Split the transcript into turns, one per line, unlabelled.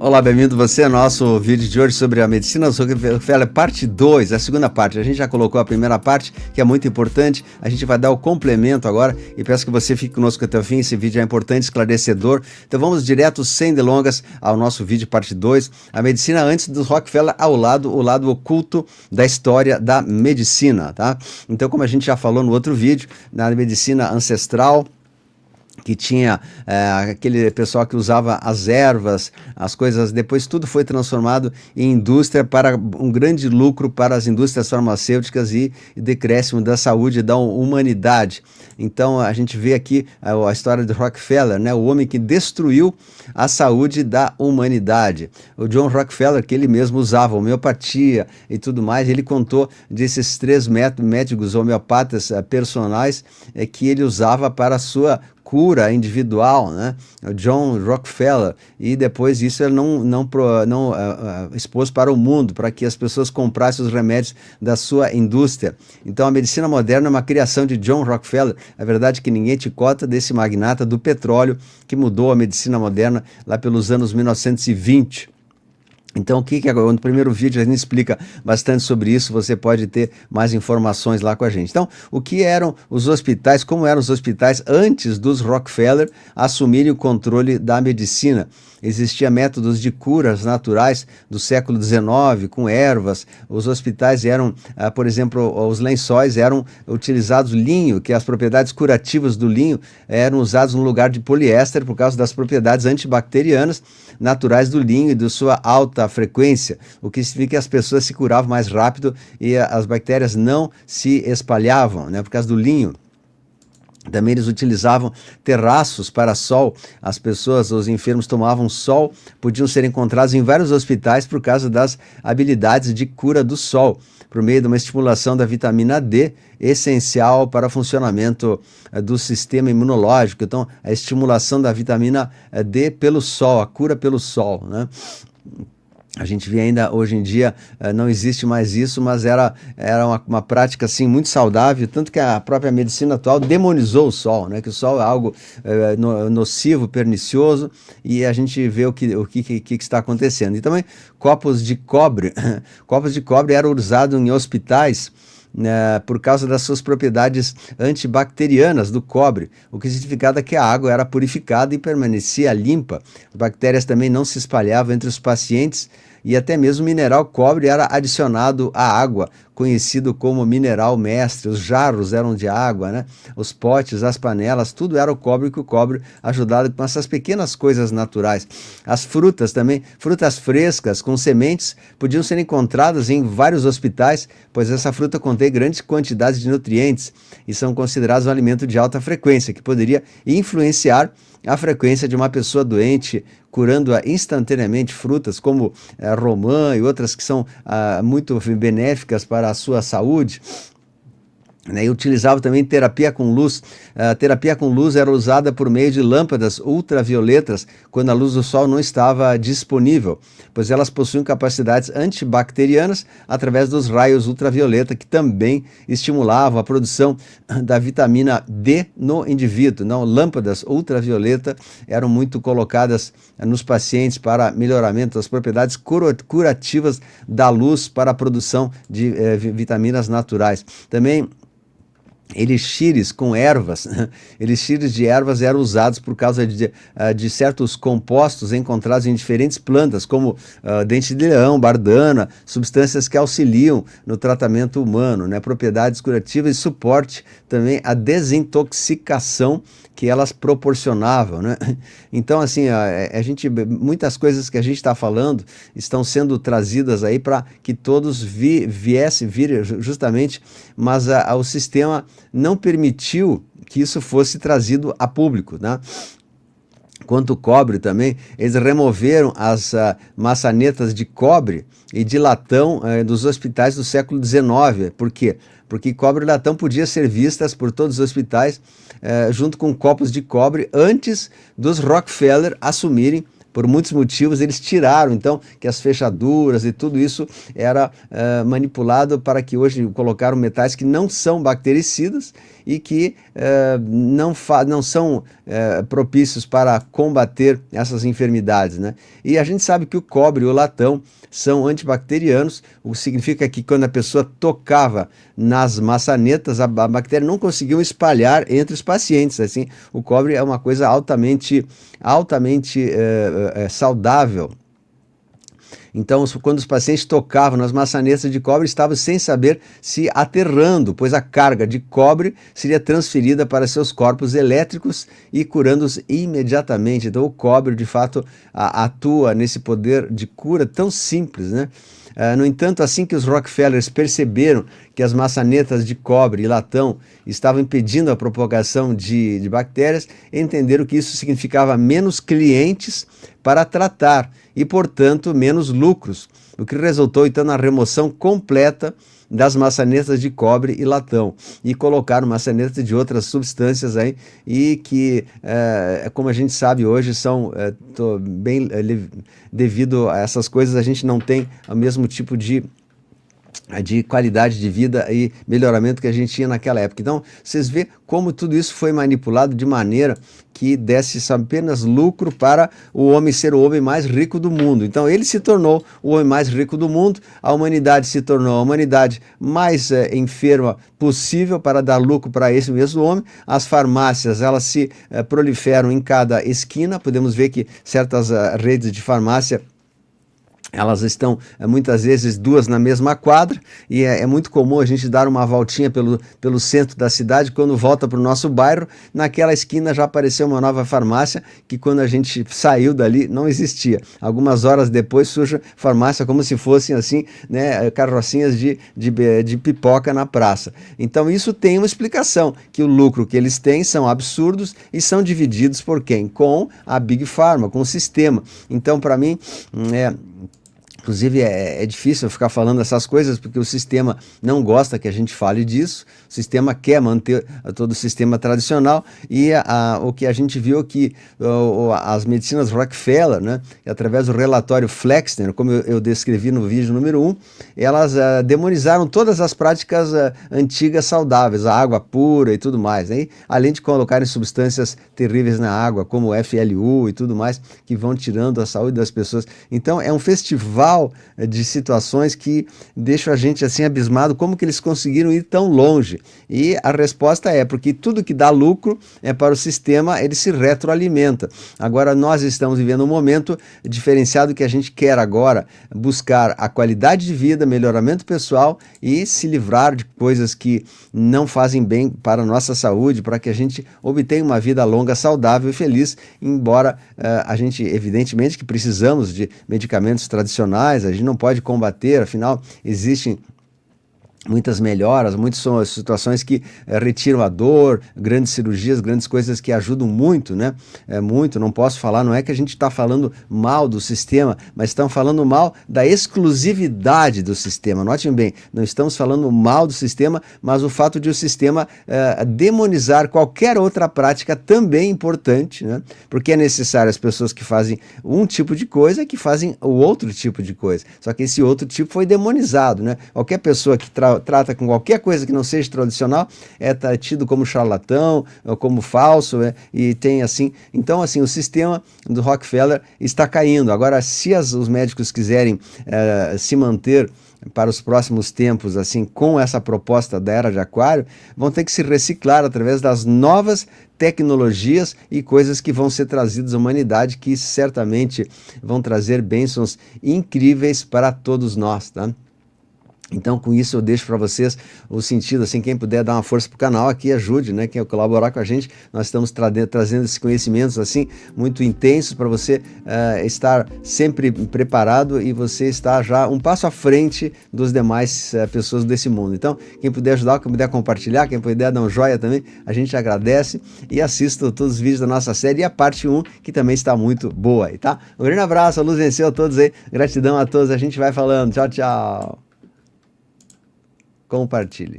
Olá, bem-vindo você ao nosso vídeo de hoje sobre a medicina Rockefeller, parte 2, a segunda parte. A gente já colocou a primeira parte, que é muito importante, a gente vai dar o complemento agora e peço que você fique conosco até o fim. Esse vídeo é importante, esclarecedor. Então vamos direto, sem delongas, ao nosso vídeo parte 2, a medicina antes do Rockefeller, o lado oculto da história da medicina, tá? Então, como a gente já falou no outro vídeo, na medicina ancestral, que tinha aquele pessoal que usava as ervas, as coisas, depois tudo foi transformado em indústria para um grande lucro para as indústrias farmacêuticas e decréscimo da saúde da humanidade. Então a gente vê aqui a história de Rockefeller, né, o homem que destruiu a saúde da humanidade. O John Rockefeller, que ele mesmo usava homeopatia e tudo mais, ele contou desses 3 médicos homeopatas personais que ele usava para a sua cura individual, né? O John Rockefeller, e depois isso ele não expôs para o mundo, para que as pessoas comprassem os remédios da sua indústria. Então a medicina moderna é uma criação de John Rockefeller. A verdade é que ninguém te cota desse magnata do petróleo que mudou a medicina moderna lá pelos anos 1920. Então, no primeiro vídeo a gente explica bastante sobre isso, você pode ter mais informações lá com a gente. Então, o que eram os hospitais, como eram os hospitais antes dos Rockefeller assumirem o controle da medicina? Existiam métodos de curas naturais do século XIX, com ervas. Os hospitais eram, por exemplo, os lençóis eram utilizados linho, que as propriedades curativas do linho eram usadas no lugar de poliéster por causa das propriedades antibacterianas naturais do linho e de sua alta frequência, o que significa que as pessoas se curavam mais rápido e as bactérias não se espalhavam, né, por causa do linho. Também eles utilizavam terraços para sol. As pessoas, os enfermos tomavam sol, podiam ser encontrados em vários hospitais por causa das habilidades de cura do sol, por meio de uma estimulação da vitamina D, essencial para o funcionamento do sistema imunológico. Então, a estimulação da vitamina D pelo sol, a cura pelo sol, né? A gente vê ainda hoje em dia, não existe mais isso, mas era uma prática assim, muito saudável, tanto que a própria medicina atual demonizou o sol, né? Que o sol é algo nocivo, pernicioso, e a gente vê o que está acontecendo. E também copos de cobre, copos de cobre eram usados em hospitais, por causa das suas propriedades antibacterianas do cobre, o que significava que a água era purificada e permanecia limpa. As bactérias também não se espalhavam entre os pacientes e até mesmo o mineral cobre era adicionado à água, conhecido como mineral mestre. Os jarros eram de água, né? Os potes, as panelas, tudo era o cobre, que o cobre ajudava com essas pequenas coisas naturais. As frutas também, frutas frescas com sementes, podiam ser encontradas em vários hospitais, pois essa fruta contém grandes quantidades de nutrientes e são considerados um alimento de alta frequência, que poderia influenciar a frequência de uma pessoa doente, curando-a instantaneamente. Frutas como romã e outras que são muito benéficas para a sua saúde. E utilizava também terapia com luz. A terapia com luz era usada por meio de lâmpadas ultravioletas quando a luz do sol não estava disponível, pois elas possuem capacidades antibacterianas através dos raios ultravioleta, que também estimulavam a produção da vitamina D no indivíduo. Não, lâmpadas ultravioleta eram muito colocadas nos pacientes para melhoramento das propriedades curativas da luz para a produção de vitaminas naturais. Também elixires com ervas, elixires de ervas eram usados por causa de certos compostos encontrados em diferentes plantas, como dente de leão, bardana, substâncias que auxiliam no tratamento humano, né? Propriedades curativas e suporte também à desintoxicação que elas proporcionavam, né? Então, assim, muitas coisas que a gente está falando estão sendo trazidas aí para que todos viessem justamente, mas o sistema não permitiu que isso fosse trazido a público, né? Quanto ao cobre também, eles removeram as maçanetas de cobre e de latão dos hospitais do século XIX. Por quê? Porque cobre e latão podiam ser vistas por todos os hospitais junto com copos de cobre antes dos Rockefeller assumirem por muitos motivos eles tiraram, então, que as fechaduras e tudo isso era manipulado para que hoje colocaram metais que não são bactericidas e que não são propícios para combater essas enfermidades, né? E a gente sabe que o cobre e o latão são antibacterianos, o que significa que quando a pessoa tocava nas maçanetas, a bactéria não conseguiu espalhar entre os pacientes. Assim, o cobre é uma coisa altamente saudável. Então, quando os pacientes tocavam nas maçanetas de cobre, estavam sem saber se aterrando, pois a carga de cobre seria transferida para seus corpos elétricos e curando-os imediatamente. Então, o cobre, de fato, atua nesse poder de cura tão simples, né? No entanto, assim que os Rockefellers perceberam que as maçanetas de cobre e latão estavam impedindo a propagação de bactérias, entenderam que isso significava menos clientes para tratar e, portanto, menos lucros, o que resultou então na remoção completa das maçanetas de cobre e latão, e colocaram maçanetas de outras substâncias aí, e que, como a gente sabe hoje, são devido a essas coisas, a gente não tem o mesmo tipo de qualidade de vida e melhoramento que a gente tinha naquela época. Então, vocês vê como tudo isso foi manipulado de maneira que desse apenas lucro para o homem ser o homem mais rico do mundo. Então, ele se tornou o homem mais rico do mundo, a humanidade se tornou a humanidade mais enferma possível para dar lucro para esse mesmo homem. As farmácias, elas se proliferam em cada esquina. Podemos ver que certas redes de farmácia, elas estão muitas vezes duas na mesma quadra, e é muito comum a gente dar uma voltinha pelo centro da cidade. Quando volta para o nosso bairro, naquela esquina já apareceu uma nova farmácia que quando a gente saiu dali não existia. Algumas horas depois surge farmácia como se fossem assim, né, carrocinhas de pipoca na praça. Então isso tem uma explicação, que o lucro que eles têm são absurdos e são divididos por quem? Com a Big Pharma, com o sistema. Então, para mim, inclusive é difícil eu ficar falando essas coisas porque o sistema não gosta que a gente fale disso. O sistema quer manter todo o sistema tradicional, e o que a gente viu que as medicinas Rockefeller, né, através do relatório Flexner, como eu descrevi no vídeo número 1, elas demonizaram todas as práticas antigas saudáveis, a água pura e tudo mais, né? Além de colocarem substâncias terríveis na água, como FLU e tudo mais, que vão tirando a saúde das pessoas. Então é um festival de situações que deixam a gente assim abismado como que eles conseguiram ir tão longe. E a resposta é porque tudo que dá lucro para o sistema, ele se retroalimenta. Agora nós estamos vivendo um momento diferenciado que a gente quer agora buscar a qualidade de vida, melhoramento pessoal e se livrar de coisas que não fazem bem para a nossa saúde, para que a gente obtenha uma vida longa, saudável e feliz, embora a gente, evidentemente, que precisamos de medicamentos tradicionais. A gente não pode combater, afinal, existem muitas melhoras, muitas situações que retiram a dor, grandes cirurgias, grandes coisas que ajudam muito, né? Muito, não posso falar, não é que a gente está falando mal do sistema, mas estamos falando mal da exclusividade do sistema. Notem bem, não estamos falando mal do sistema, mas o fato de o sistema demonizar qualquer outra prática também importante, né? Porque é necessário as pessoas que fazem um tipo de coisa que fazem o outro tipo de coisa. Só que esse outro tipo foi demonizado, né? Qualquer pessoa que trata com qualquer coisa que não seja tradicional é tido como charlatão, como falso, e tem assim. Então, assim, o sistema do Rockefeller está caindo. Agora, se os médicos quiserem se manter para os próximos tempos, assim, com essa proposta da Era de Aquário, vão ter que se reciclar através das novas tecnologias e coisas que vão ser trazidas à humanidade, que certamente vão trazer bênçãos incríveis para todos nós, tá? Então, com isso eu deixo para vocês o sentido, assim, quem puder dar uma força para o canal aqui, ajude, né, quem colaborar com a gente. Nós estamos trazendo esses conhecimentos, assim, muito intensos para você estar sempre preparado e você estar já um passo à frente dos demais pessoas desse mundo. Então, quem puder ajudar, quem puder compartilhar, quem puder dar um joia também, a gente agradece, e assista todos os vídeos da nossa série e a parte 1, que também está muito boa aí, tá? Um grande abraço, a luz venceu a todos aí, gratidão a todos, a gente vai falando, tchau, tchau. Compartilhe.